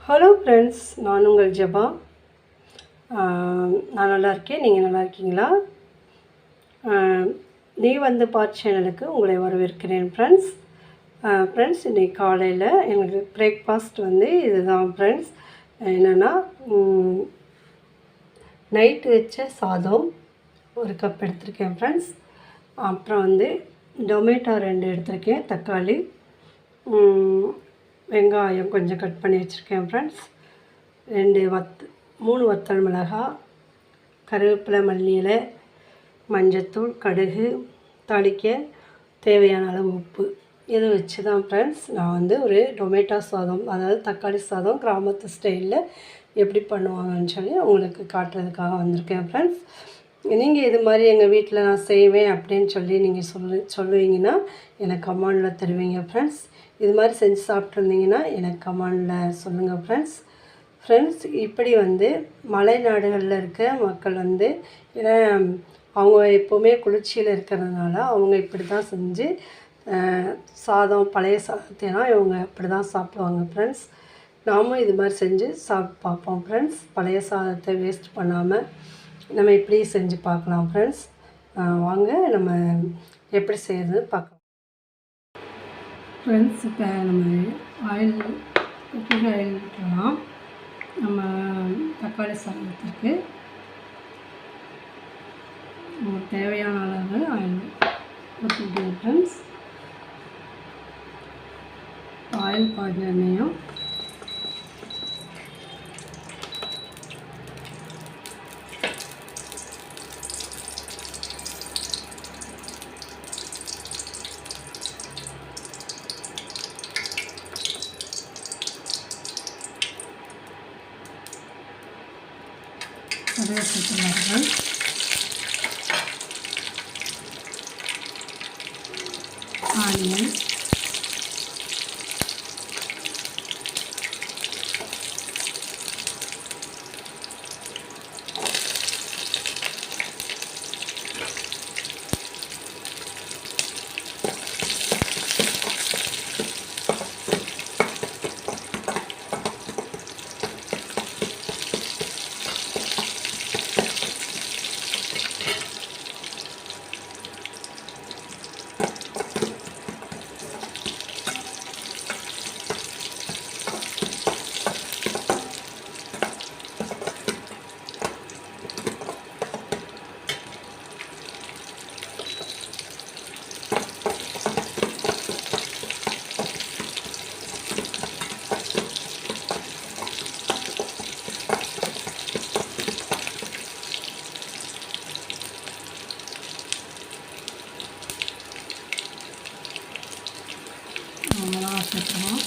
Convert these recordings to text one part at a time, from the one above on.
Hello friends, நான் உங்கள் ஜெபா. நான் நல்லா இருக்கேன். நீங்கள் நல்லா இருக்கீங்களா? நீ வந்து பார் சேனலுக்கு உங்களை வரவேற்கிறேன் ஃப்ரெண்ட்ஸ். ஃப்ரெண்ட்ஸ், இன்றைக்கி காலையில் எனக்கு பிரேக்ஃபாஸ்ட் வந்து இதுதான் ஃப்ரெண்ட்ஸ். என்னென்னா, நைட்டு வச்ச சாதம் ஒரு கப் எடுத்திருக்கேன் ஃப்ரெண்ட்ஸ். அப்புறம் வந்து டொமேட்டோ 2 எடுத்திருக்கேன், தக்காளி, வெங்காயம் கொஞ்சம் கட் பண்ணி வச்சுருக்கேன் ஃப்ரெண்ட்ஸ். 3 வத்தல் மிளகாய், கருவேப்பிலை, மல்லி இலை, மஞ்சத்தூள், கடுகு, தாளிக்க தேவையான அளவு உப்பு. இதை வச்சு தான் ஃப்ரெண்ட்ஸ் நான் வந்து ஒரு டொமேட்டோ சாதம், அதாவது தக்காளி சாதம் கிராமத்து ஸ்டைலில் எப்படி பண்ணுவாங்கன்னு சொல்லி உங்களுக்கு காட்டுறதுக்காக வந்திருக்கேன் ஃப்ரெண்ட்ஸ். நீங்கள் இது மாதிரி எங்கள் வீட்டில் நான் செய்வேன் அப்படின்னு சொல்லி நீங்கள் சொல்லுவீங்கன்னா எனக்கு கமெண்டில் தருவீங்க ஃப்ரெண்ட்ஸ். இது மாதிரி செஞ்சு சாப்பிட்ருந்தீங்கன்னா எனக்கு கமெண்டில் சொல்லுங்கள் ஃப்ரெண்ட்ஸ். இப்படி வந்து மலை நாடுகளில் இருக்க மக்கள் வந்து, ஏன்னா அவங்க எப்போவுமே குளிர்ச்சியில் இருக்கிறதுனால அவங்க இப்படி தான் செஞ்சு சாதம், பழைய சாதத்தைலாம் இவங்க இப்படி தான் சாப்பிடுவாங்க ஃப்ரெண்ட்ஸ். நாமும் இது மாதிரி செஞ்சு சாப்பிட்டு பார்ப்போம் ஃப்ரெண்ட்ஸ். பழைய சாதத்தை வேஸ்ட் பண்ணாமல் நம்ம இப்படி செஞ்சு பார்க்கலாம் ஃப்ரெண்ட்ஸ். வாங்க நம்ம எப்படி செய்கிறது பார்க்கலாம் ஃப்ரெண்ட்ஸ். இப்போ நம்ம ஆயில், குக்கிங் ஆயில் விட்டுலாம். நம்ம தக்காளி சாதத்துக்கு நமக்கு தேவையான அளவு ஆயில் ஊற்றிக்கிட்டோம் ஃப்ரெண்ட்ஸ். ஆயில் பாதி எண்ணெயும் அப்படியே சேர்த்துனார்கள். ஆனியன், மிளகாய் சேர்த்துருவோம்.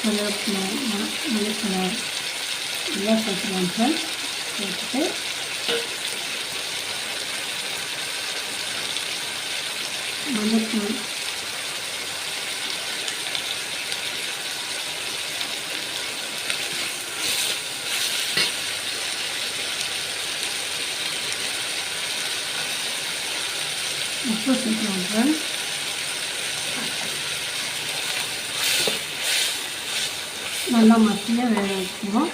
கருவேப்பிலை, மல்லித்தழை எல்லாம் சேர்த்துக்கலாம் ஃப்ரெண்ட்ஸ். சேர்த்துட்டு மஞ்சத்தூள், உப்பு சேர்க்கலாம் ஃப்ரெண்ட்ஸ். நல்லா மசியாக வேக வைக்கணும்.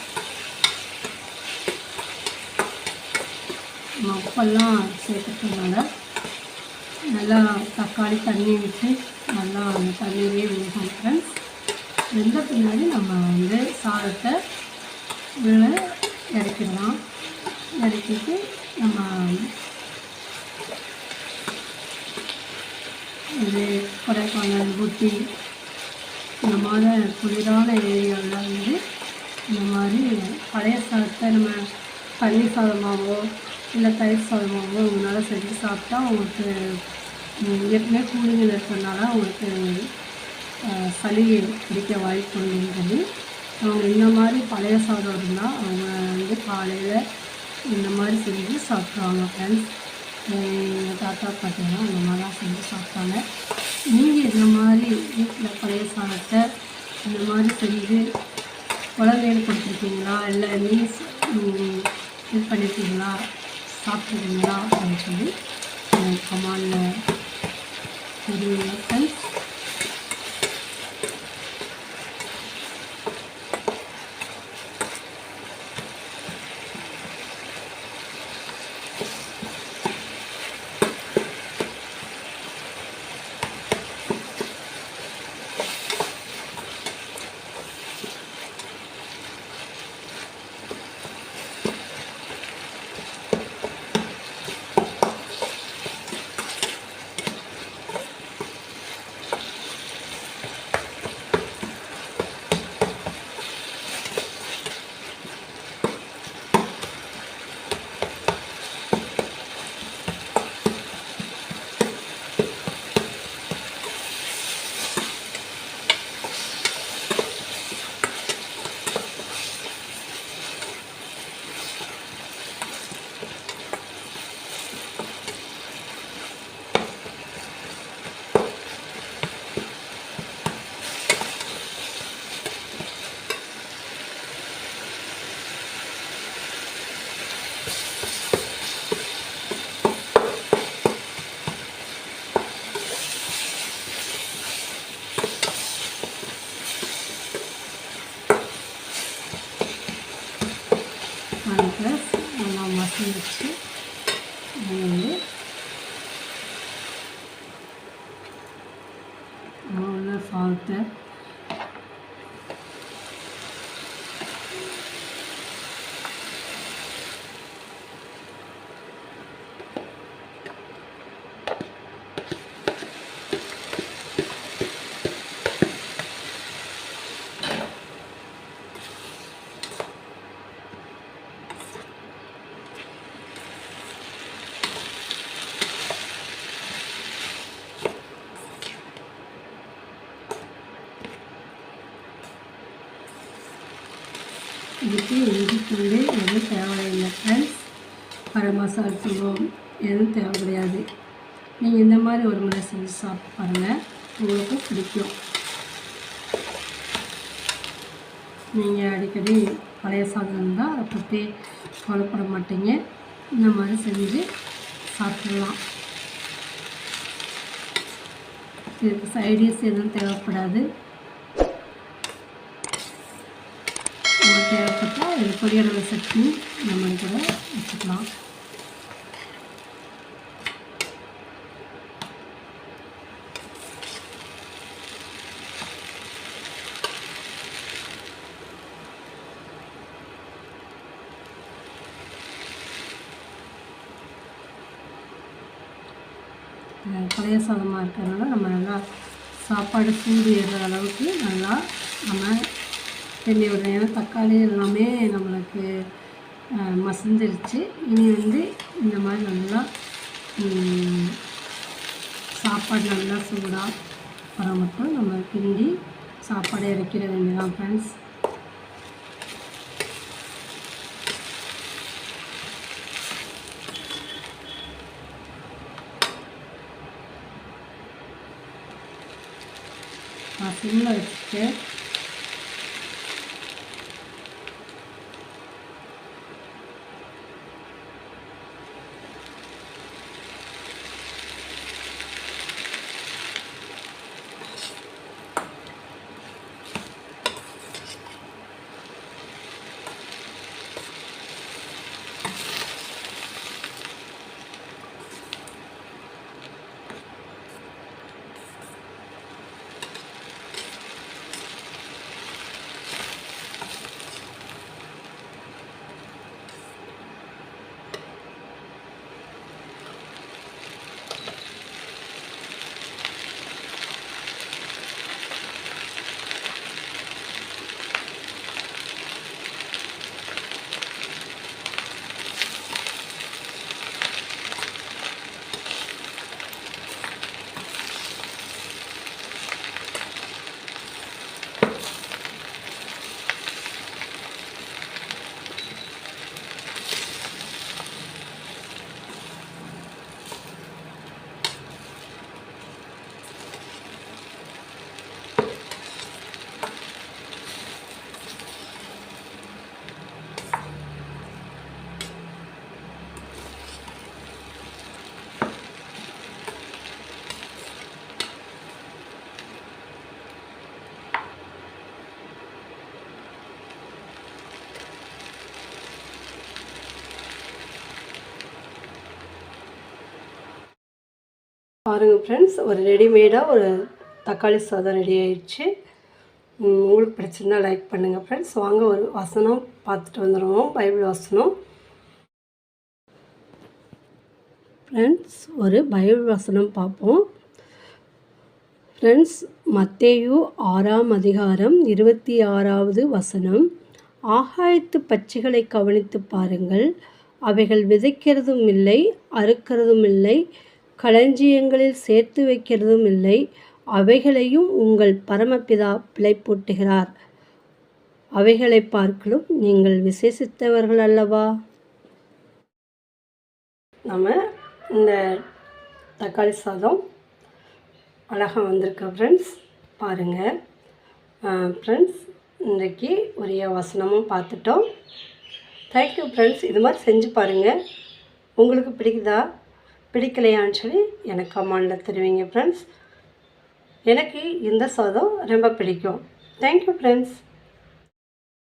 உப்பெல்லாம் சேர்த்துட்டதுனால நல்லா தக்காளி தண்ணி விட்டு நல்லா அந்த தண்ணியிலே வேகும் ஃப்ரெண்ட்ஸ். வெந்த பின்னாடி நம்ம வந்து சாதத்தை உள்ளே இறக்கிடலாம். இறக்கிட்டு நம்ம இது கொடைக்கானல், ஊட்டி இந்த மாதிரி குளிரான ஏரியாவில் வந்து இந்த மாதிரி பழைய சாதத்தை நம்ம பன்னீர் சாதமாகவோ இல்லை தயிர் சாதமாகவோ உங்களால் செஞ்சு சாப்பிட்டா உங்களுக்கு ஏற்கனவே கூலிங்கில் இருக்கிறதுனால உங்களுக்கு சளி பிடிக்க வாய்ப்பு சொல்லி அவங்க இந்த மாதிரி பழைய சாதம் இருந்தால் அவங்க வந்து காலையில் இந்த மாதிரி செஞ்சு சாப்பிடுவாங்க ஃப்ரெண்ட்ஸ். எங்கள் தாத்தா பாட்டியெல்லாம் அந்த மாதிரிலாம் செஞ்சு சாப்பிட்டாங்க. நீங்கள் இந்த மாதிரி வீட்டில் பழைய சாதத்தை இந்த மாதிரி செஞ்சு குழந்தைகளுக்கு கொடுத்துருக்கீங்களா, இல்லை இது பண்ணியிருக்கீங்களா, சாப்பிட்ருக்கீங்களா அப்படின்னு சொல்லி கமெண்டில் தெரியுங்க ஃப்ரெண்ட்ஸ். ப்ளஸ் நல்லா மசிச்சு வச்சு வந்து உள்ள சால்ட்டு இதுக்கு இஞ்சி பூண்டு எதுவும் தேவையில்லை ஃப்ரெண்ட்ஸ். கரம் மசாலா தூள் எதுவும் தேவை கிடையாது. நீங்கள் இந்த மாதிரி ஒரு முறை செஞ்சு சாப்பிட்டு பாருங்கள், உங்களுக்கு பிடிக்கும். நீங்கள் அடிக்கடி பழைய சாதம் இருந்தால் அதை பற்றி கவலைப்பட மாட்டீங்க. இந்த மாதிரி செஞ்சு சாப்பிடலாம். இதுக்கு சைடிஷ் எதுவும் தேவைப்படாது. தேவைப்பட்டால் இது பொரியல் சட்னி நம்ம கூட வச்சுக்கலாம். பழைய சாதமாக இருக்கிறதுனால நம்ம நல்லா சாப்பாடு சூடு ஏறுற அளவுக்கு நல்லா நம்ம கிண்டி விடணும். ஏன்னா தக்காளி எல்லாமே நம்மளுக்கு மசிஞ்சிருச்சு. இனி வந்து இந்த மாதிரி நல்லா சாப்பாடு நல்லா சூடாக வர மட்டும் நம்ம கிண்டி சாப்பாடு இறக்கிட வேண்டியதான் ஃப்ரெண்ட்ஸ். நான் சிம்மில் வச்சுட்டு பாருங்கள் ஃப்ரெண்ட்ஸ், ஒரு ரெடிமேடாக ஒரு தக்காளி சாதம் ரெடி ஆயிடுச்சு. உங்களுக்கு பிடிச்சிருந்தால் லைக் பண்ணுங்கள் ஃப்ரெண்ட்ஸ். வாங்க ஒரு வசனம் பார்த்துட்டு வந்துடுவோம், பைபிள் வசனம். ஃப்ரெண்ட்ஸ், ஒரு பைபிள் வசனம் பார்ப்போம். ஃப்ரெண்ட்ஸ், மத்தேயு 6ஆம் அதிகாரம் 26வது வசனம். ஆகாயத்து பட்சிகளை கவனித்து பாருங்கள், அவைகள் விதைக்கிறதும் இல்லை, அறுக்கிறதும் இல்லை, களஞ்சியங்களில் சேர்த்து வைக்கிறதும் இல்லை, அவைகளையும் உங்கள் பரமபிதா பிழைப்பூட்டுகிறார். அவைகளை பார்க்கலும் நீங்கள் விசேஷித்தவர்கள் அல்லவா? நம்ம இந்த தக்காளி சாதம் அழகாக வந்திருக்கு ஃப்ரெண்ட்ஸ், பாருங்கள். ஃப்ரெண்ட்ஸ், இன்றைக்கி உரிய வசனமும் பார்த்துட்டோம். Thank you friends. இது மாதிரி செஞ்சு பாருங்கள். உங்களுக்கு பிடிக்குதா பிடிக்கலையான்னு சொல்லி எனக்கு கமெண்டில் தெரிவிங்க ஃப்ரெண்ட்ஸ். எனக்கு இந்த சாதம் ரொம்ப பிடிக்கும். Thank you friends.